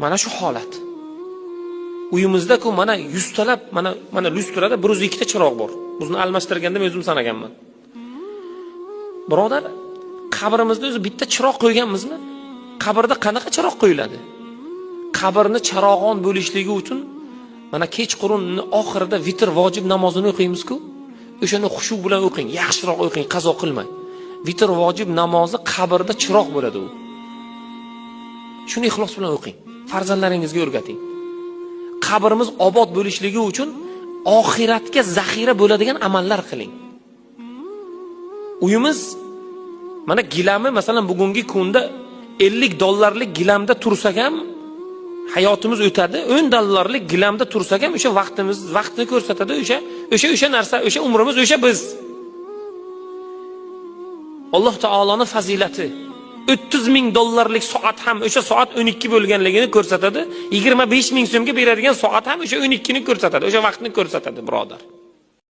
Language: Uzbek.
Mana shu holat. Uyimizda-ku mana 100 talab, mana lyustrada 102 ta chiroq bor. Bizni almashtirganda men o'zim sanaganman. Birodar, qabrimizda o'zi bitta chiroq qo'yganmizmi? Qabrda qanaqa chiroq qo'yiladi? Qabrni charog'on bo'lishligi uchun mana kechqurunning oxirida vitr vojib namozini o'qiymiz-ku. O'shani xushu bilan o'qing, yaxshiroq o'qing, qazo qilmang. Vitr vojib namozi qabrda chiroq bo'ladi u. Shuni ixlos bilan o'qing. Farzandlaringizga o'rgating. Qabrimiz obod bo'lishligi uchun oxiratga zaxira bo'ladigan amallar qiling. Uyimiz mana gilami masalan bugungi kunda $50 gilamda tursak ham hayotimiz o'tadi. $10 gilamda tursak ham o'sha vaqtni ko'rsatadi. O'sha narsa, o'sha umrimiz, o'sha biz. Alloh taoloning fazilati $30,000 soat ham o'sha soat 12 bo'lganligini ko'rsatadi. 25,000 so'mga beradigan soat ham o'sha 12 ni ko'rsatadi, o'sha vaqtni ko'rsatadi, birodar.